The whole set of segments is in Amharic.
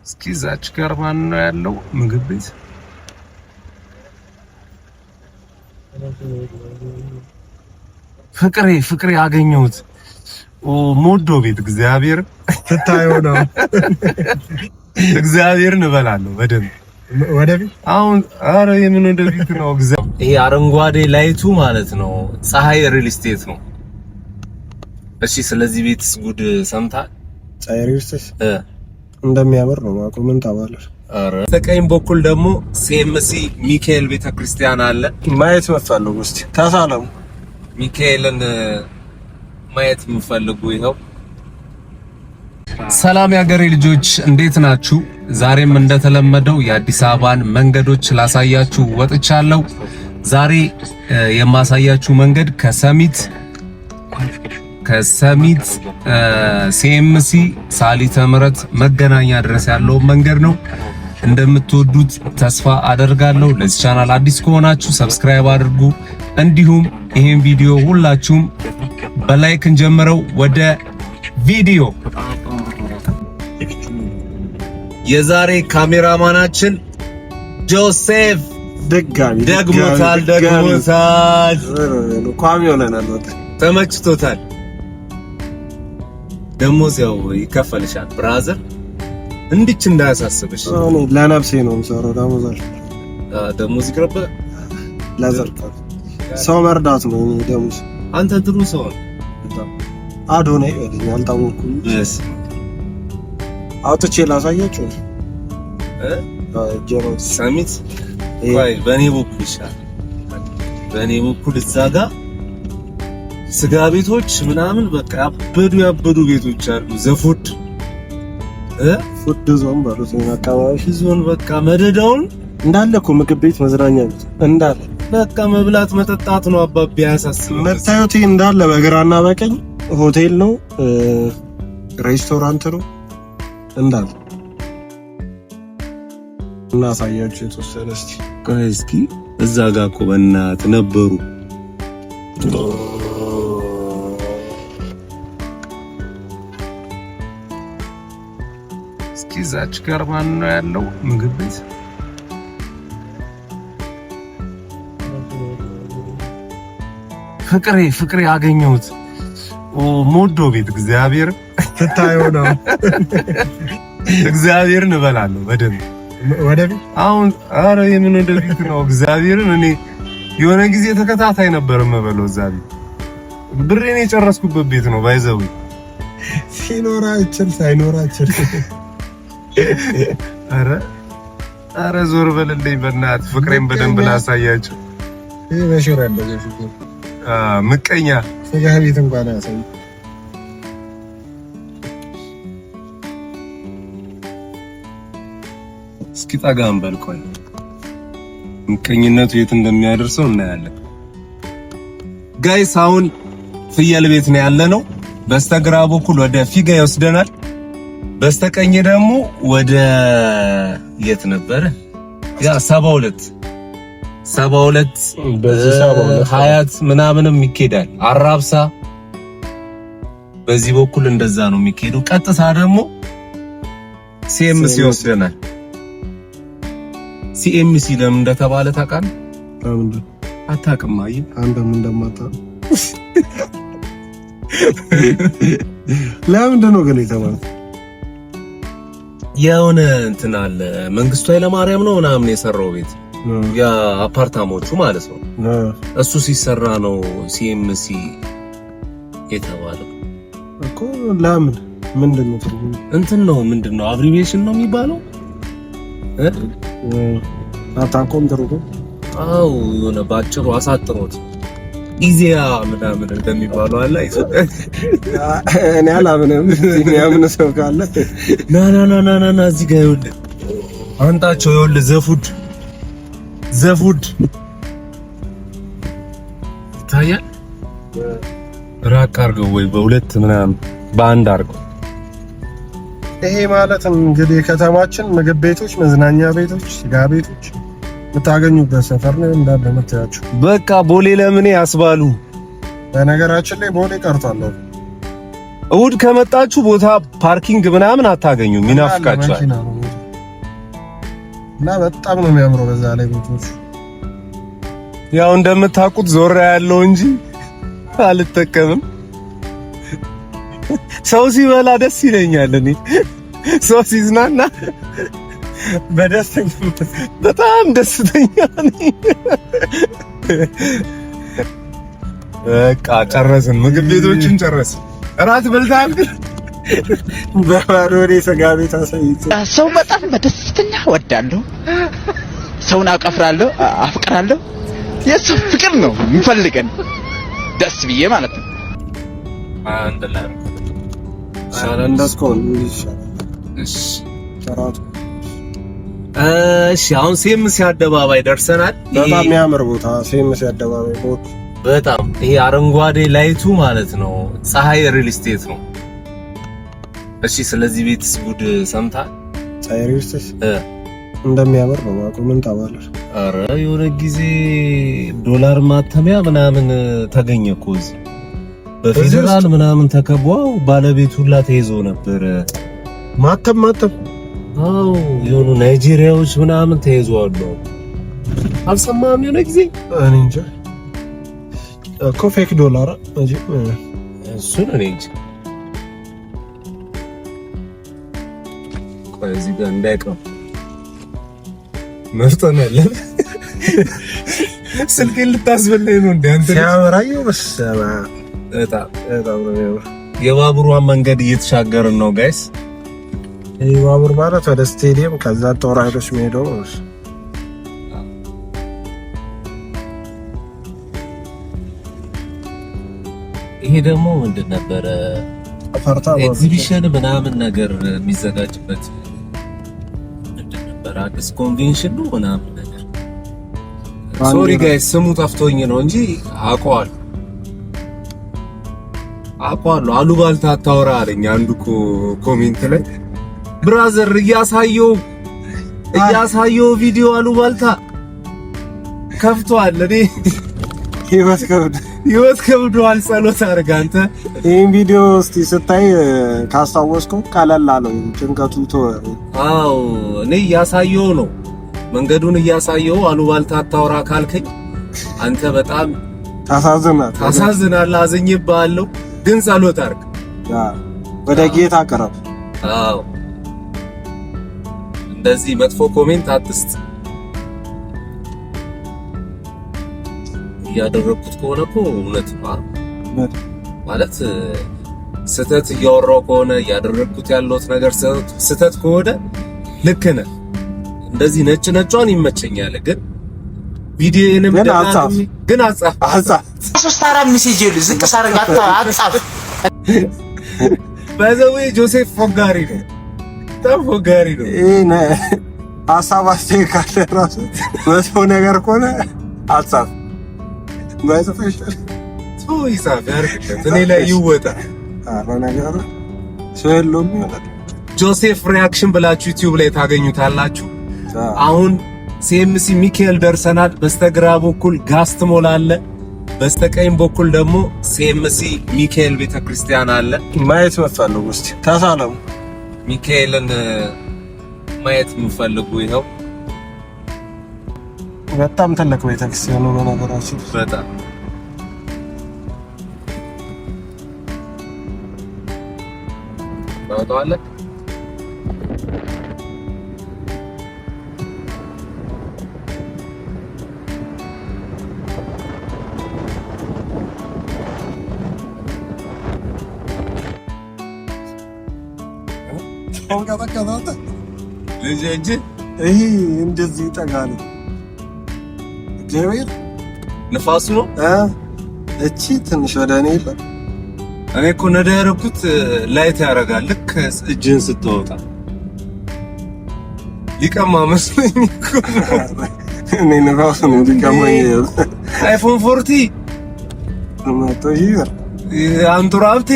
እስኪ ዛች ጋር ማን ነው ያለው ምግብ ቤት? ፍቅሬ አገኘሁት። ሞዶ ቤት እግዚአብሔር ትታየው ነው። እግዚአብሔርን እበላለሁ በደንብ ወደፊት አሁን። አረ የምን ወደፊት ነው? ይሄ አረንጓዴ ላይቱ ማለት ነው ፀሐይ ሪል ስቴት ነው። እሺ፣ ስለዚህ ቤትስ ጉድ ሰምታል? ፀሐይ ሪል ስቴት እንደሚያምር ነው ማቆ። ምን ታባለሽ? አረ ተቀኝ በኩል ደግሞ ሲኤምሲ ሚካኤል ቤተክርስቲያን አለ። ማየት መፈልጉ እስቲ ታሳለሙ ሚካኤልን ማየት የምፈልጉ ይኸው። ሰላም ያገሬ ልጆች እንዴት ናችሁ? ዛሬም እንደተለመደው የአዲስ አበባን መንገዶች ላሳያችሁ ወጥቻለሁ። ዛሬ የማሳያችሁ መንገድ ከሰሚት ሲኤምሲ ሳሊተ ምሕረት መገናኛ ድረስ ያለው መንገድ ነው። እንደምትወዱት ተስፋ አደርጋለሁ። ለዚህ ቻናል አዲስ ከሆናችሁ ሰብስክራይብ አድርጉ። እንዲሁም ይሄን ቪዲዮ ሁላችሁም በላይክ እንጀምረው። ወደ ቪዲዮ የዛሬ ካሜራማናችን ጆሴፍ ደግሞታል። ቋሚ ሆነናል። ተመችቶታል። ደሞዝ ያው ይከፈልሻል ብራዘር፣ እንድች እንዳያሳስብሽ። ለነፍሴ ነው የምሰራው። ደሞዝ ይቅርብ። ለዘርካ ሰው መርዳት ነው ደሞዝ። አንተ ጥሩ ሰው ነው። አዶኔ አልታወኩም። አውጥቼ ላሳያችሁ። ሰሚት ወይ በኔ በኩል ይሻላል። በኔ በኩል እዛ ጋር ስጋ ቤቶች ምናምን በቃ ያበዱ ቤቶች አሉ። ዘፉድ ፉድ ዞን ባሉት አካባቢ ዞን በቃ መደዳውን እንዳለ እኮ ምግብ ቤት መዝናኛ ቤት እንዳለ በቃ መብላት መጠጣት ነው። አባቢ ያሳስብ መታየት እንዳለ በግራና በቀኝ ሆቴል ነው፣ ሬስቶራንት ነው እንዳለ። እናሳያችሁ የተወሰነ እስኪ እዛ ጋር እኮ በእናት ነበሩ። እስኪ ዛች ጋር ማን ነው ያለው ምግብ ቤት? ፍቅሬ አገኘሁት። ሞዶ ቤት እግዚአብሔር ትታየው ነው። እግዚአብሔርን እበላለሁ በደንብ ወደፊት አሁን። አረ የምን ወደፊት ነው? እግዚአብሔርን እኔ የሆነ ጊዜ ተከታታይ ነበር የምበለው እዛ ቤት። ብሬን የጨረስኩበት ቤት ነው ባይዘው። ሲኖራ ይችል ሳይኖራ ይችል። አረ ዞር በልልኝ በእናትህ። ፍቅሬን በደንብ ላሳያቸው። ይሄ በሽራ ያለው ፍቅር ምቀኛ ስጋ ቤት እንኳን ያሳይ። እስኪ ጠጋ እንበል። ቆይ ምቀኝነቱ የት እንደሚያደርሰው እናያለን። ጋይስ አሁን ፍየል ቤት ነው ያለነው። በስተግራ በኩል ወደ ፊጋ ይወስደናል። በስተቀኝ ደግሞ ወደ የት ነበረ? ያ 72 ሀያት ምናምንም ይኬዳል። አራብሳ በዚህ በኩል እንደዛ ነው የሚኬደው። ቀጥታ ደግሞ ሲኤምሲ ይወስደናል። ሲኤምሲ ለምን እንደተባለ ታውቃለህ? ለምን አታውቅም? አይ አንተም እንደማታውቅ ለምንድን ነው ግን የተባለው? የሆነ እንትን አለ መንግስቱ ኃይለማርያም ነው ምናምን የሰራው ቤት ያ አፓርታሞቹ ማለት ነው። እሱ ሲሰራ ነው ሲኤምሲ የተባለው እኮ። ለምን ምንድን ነው ትርጉሙ? እንትን ነው ምንድን ነው አብሪቪዬሽን ነው የሚባለው። አታውቀውም ትርጉሙ? አው የሆነ ባጭሩ አሳጥሮት ኢዜአ ምናምን እንደሚባለው አለ። እኔ አላምንም። የሚያምን ሰው ካለ ና እዚህ ጋር ይኸውልህ አንጣቸው። ይኸውልህ ዘፉድ ይታያል። ራቅ አድርገው ወይ በሁለት ምናምን በአንድ አድርገው። ይሄ ማለት እንግዲህ ከተማችን ምግብ ቤቶች፣ መዝናኛ ቤቶች፣ ስጋ ቤቶች የምታገኙበት ሰፈር ነው እንዳለ የምታያችሁ። በቃ ቦሌ ለምኔ ያስባሉ። በነገራችን ላይ ቦሌ ቀርቷል። እሑድ ከመጣችሁ ቦታ ፓርኪንግ ምናምን አታገኙም፣ ይናፍቃችኋል። እና በጣም ነው የሚያምረው። በዛ ላይ ቦታዎች ያው እንደምታውቁት ዞር ያለው እንጂ አልጠቀምም። ሰው ሲበላ ደስ ይለኛል። እኔ ሰው ሲዝናና በጣም ደስተኛ ነኝ። በቃ ጨረስን፣ ምግብ ቤቶችን ጨረስን። እራት በልተሃል? በባዶኔ ስጋ ቤት አሳይቼ ሰው በጣም በደስተኛ እወዳለሁ። ሰውን አቀፍራለሁ፣ አፍቅራለሁ። የሱ ፍቅር ነው የሚፈልገን ደስ ብዬ ማለት ነው። አንድ ላይ እሺ አሁን ሴምሲ አደባባይ ደርሰናል። በጣም የሚያምር ቦታ ሴምሲ አደባባይ ቦታ በጣም ይሄ አረንጓዴ ላይቱ ማለት ነው ፀሐይ ሪል ስቴት ነው። እሺ ስለዚህ ቤትስ ጉድ ሰምታል? ፀሐይ ሪል ስቴት እንደሚያምር ነው ማቆ ምን ታባለህ? አረ የሆነ ጊዜ ዶላር ማተሚያ ምናምን ተገኘ እኮ እዚህ በፌደራል ምናምን ተከቧው ባለቤቱ ሁላ ተይዞ ነበር። ማተም አው የሆኑ ናይጄሪያዎች ምናምን ተይዘዋል። አልሰማህም? የሆነ ጊዜ እኔ እንጃ እኮ ፌክ ዶላር እንጂ እሱን እኔ እንጃ። ቆይ እዚህ ጋር እንዳይቀር መፍጠን አለ። ስልኬን ልታስበላኝ ነው እንዴ አንተ? ሲያወራዩ በሰማ በጣም ነው። የባቡሯን መንገድ እየተሻገርን ነው ጋይስ። ይሄ ባቡር ማለት ወደ ስቴዲየም ከዛ ጦር ኃይሎች ሜዳው ነው። ይሄ ደግሞ ምንድን ነበረ? ኤግዚቢሽን ምናምን ነገር የሚዘጋጅበት ምንድን ነበር? አዲስ ኮንቬንሽን ነው ምናምን ነገር። ሶሪ ጋይስ ስሙ ጠፍቶኝ ነው እንጂ አውቀዋለሁ። አሉባልታ አታወራ አለኝ አንዱ ኮሜንት ላይ። ብራዘር እያሳየው ቪዲዮ አሉባልታ ከፍቷል። እኔ ህይወት ከብዷል። ጸሎት አድርግ አንተ። ይሄን ቪዲዮ እስቲ ስታይ ካስታወስከው ቀለል አለው ጭንቀቱ አዎ እኔ እያሳየው ነው መንገዱን እያሳየው አሉባልታ አታወራ ካልከኝ አንተ በጣም ታሳዝናለህ። አዝኜብሃለሁ ግን ጸሎት አድርግ። ወደ ጌታ ቀረብ። አዎ እንደዚህ መጥፎ ኮሜንት አትስጥ። ያደረኩት ከሆነ እኮ እውነት ማለት ስተት እያወራው ከሆነ ያደረኩት ያለውት ነገር ስተት ከሆነ ልክ ነህ። እንደዚህ ነጯን ይመቸኛል ግን ቪዲዮንም ግን አጻፍ 3-4 ሜሴጅ ይሉ ዝቅ ሳረጋታ አጻፍ በዘው ጆሴፍ ፎጋሪ ነው። ተፎጋሪ ነው። እኔ አሳባስቴ ካለ ራሱ መጥፎ ነገር ከሆነ አጻፍ ማይሰፈሽ ይሳፍ ያርግለት እኔ ላይ ይወጣ ነገር ሰሎም ጆሴፍ ሪአክሽን ብላችሁ ዩቲዩብ ላይ ታገኙታላችሁ። አሁን ሲኤምሲ ሚካኤል ደርሰናል። በስተግራ በኩል ጋስት ሞል አለ፣ በስተቀኝ በኩል ደግሞ ሲኤምሲ ሚካኤል ቤተክርስቲያን አለ። ማየት መፈልጉ እስቲ ተሳለሙ። ሚካኤልን ማየት የምፈልጉ ይኸው በጣም ትልቅ ቤተክርስቲያን ነው ነገራችን። በጣም ታውቃለ። ይሄ እንደዚህ ይጠጋል። ጀቤር ንፋሱ ነው። እቺ ትንሽ ወደ እኔ ይላል። እኔ እኮ ነዳ ያደረኩት ላይት ያደርጋል። ልክ እጅን ስትወጣ ሊቀማ መስሎኝ እኮ እኔ ንፋሱ ነው ሊቀማኝ። አይፎን 40 አንቱራ ሀብቴ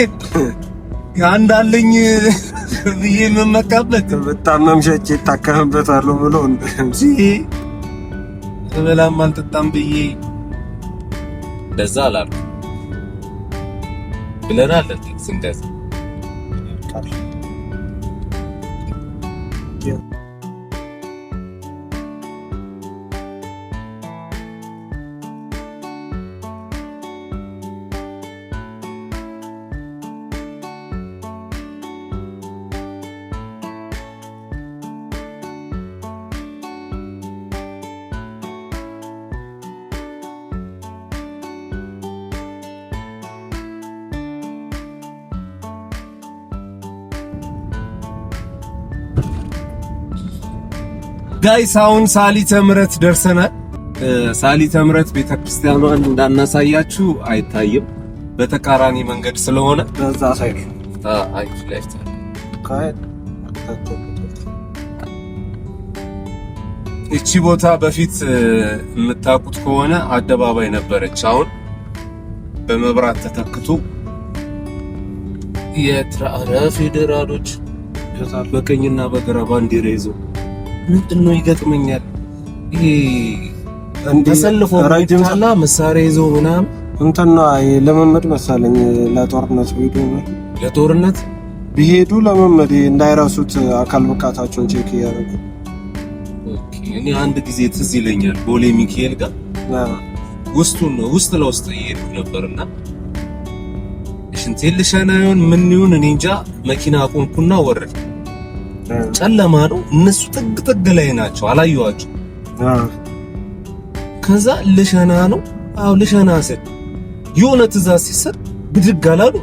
አንድ አለኝ ብዬ የምመካበት በጣም መምሸቼ ታከምበታለሁ ብሎ እንጂ በላም አልጠጣም ብዬ እንደዛ አላልኩም ብለናል። እንደዛ ጋይስ አሁን ሳሊተ ምሕረት ደርሰናል። ሳሊተ ምሕረት ቤተክርስቲያኗን እንዳናሳያችሁ አይታይም፣ በተቃራኒ መንገድ ስለሆነ በዛ ሳይድ እቺ ቦታ በፊት የምታውቁት ከሆነ አደባባይ ነበረች። አሁን በመብራት ተተክቶ የትራራ ፌዴራሎች በቀኝና በግራ ባንዲራ ይዘው ምንድነው ይገጥመኛል። ይሄ ተሰልፎ ረጅምና መሳሪያ ይዘው ምናምን እንትና ለመመድ መሰለኝ ለጦርነት ቢሄዱ ለጦርነት ቢሄዱ ለመመድ እንዳይረሱት አካል ብቃታቸውን ቼክ ያደርጉ። ኦኬ እኔ አንድ ጊዜ ትዝ ይለኛል ቦሌ ሚካኤል ጋር ውስጥ ለውስጥ እየሄዱ ነበርና ሽንቴል ሸናዩን ምን ይሁን እኔ እንጃ መኪና አቆምኩና ወረድኩ። ጨለማ ነው፣ እነሱ ጥግ ላይ ናቸው፣ አላየኋቸው። ከዛ ልሸና ነው ልሸና ስል የሆነ ትእዛዝ ሲሰጥ ብድግ አላሉ።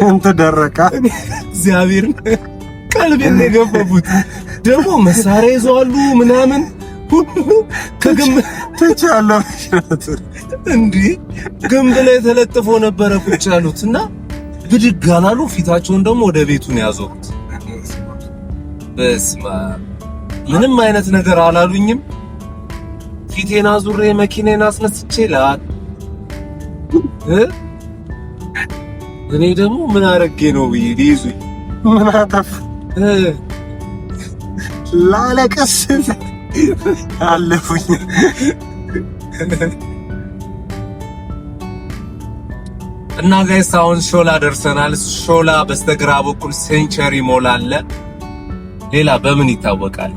እንት ደረቃ እግዚአብሔር ቀልቤን የገባቡት ደግሞ መሳሪያ ይዘዋሉ ምናምን ሁሉ ተቻለው እንዴ ግንብ ላይ ተለጥፎ ነበረ ቁጭ ያሉትና ብድግ አላሉ። ፊታቸውን ደግሞ ወደ ቤቱ ነው ያዞሩት። በስማ ምንም አይነት ነገር አላሉኝም። ፊቴን አዙሬ መኪናዬን አስነስቼ ላል እኔ ደግሞ ምን አረጌ ነው ብዬ ሊይዙኝ ምን አጠፍ ላለቀስ አለፉኝ። እና ጋይስ አሁን ሾላ ደርሰናል። ሾላ በስተግራ በኩል ሴንቸሪ ሞል አለ። ሌላ በምን ይታወቃል?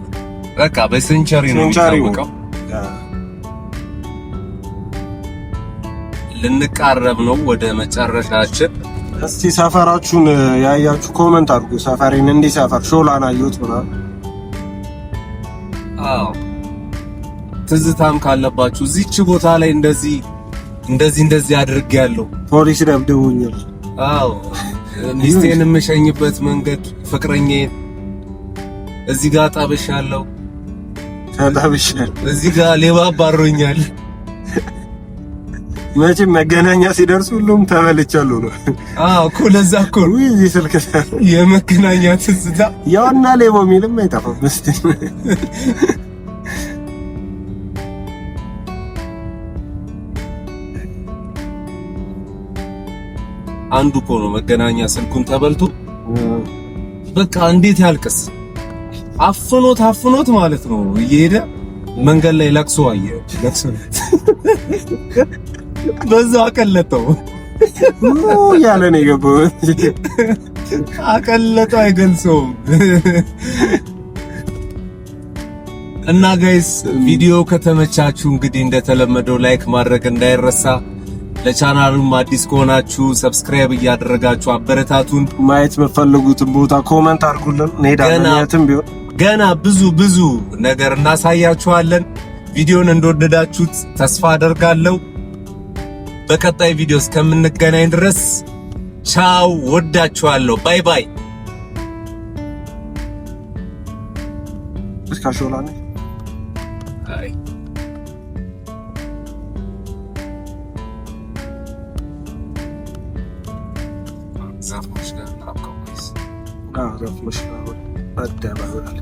በቃ በሴንቸሪ ነው የሚታወቀው። ልንቃረብ ነው ወደ መጨረሻችን። እስቲ ሰፈራችሁን ያያችሁ ኮሜንት አድርጉ። ሰፈሬን እንዲህ ሰፈር ሾላን አየሁት ምናምን። አዎ ትዝታም ካለባችሁ እዚች ቦታ ላይ እንደዚህ አድርጌያለሁ። ፖሊስ ደብድቦኛል። አዎ ሚስቴን የምሸኝበት መንገድ ፍቅረኛዬን እዚህ ጋር ጣብሻለሁ። እዚህ ጋር ሌባ አባሮኛል። መቼም መገናኛ ሲደርሱ ሁሉም ተበልቻለሁ ነው። አዎ እኮ ለዛ እኮ እዚህ ስልክ የመገናኛ ትዝታ ያውና ሌባው የሚልም አይጠፋም። እስቲ አንዱ እኮ ነው መገናኛ ስልኩን ተበልቶ በቃ እንዴት ያልቅስ። አፍኖት ማለት ነው እየሄደ መንገድ ላይ ለቅሶ አየ። ለቅሶ በዛ አቀለጠው ያለ ነው የገባው። አቀለጠው አይገልጸውም። እና ጋይስ ቪዲዮ ከተመቻችሁ እንግዲህ እንደተለመደው ላይክ ማድረግ እንዳይረሳ። ለቻናሉም አዲስ ከሆናችሁ ሰብስክራይብ እያደረጋችሁ አበረታቱን። ማየት የምትፈልጉትን ቦታ ኮሜንት አድርጉልን። እንሄዳለን ቢሆን ገና ብዙ ነገር እናሳያችኋለን። ቪዲዮን እንደወደዳችሁት ተስፋ አደርጋለሁ። በቀጣይ ቪዲዮ እስከምንገናኝ ድረስ ቻው፣ ወዳችኋለሁ። ባይ ባይ። እስካሾላ ነኝ። አይ ዛፎች ጋር ናቆምስ ዛፎች ጋር አደባባይ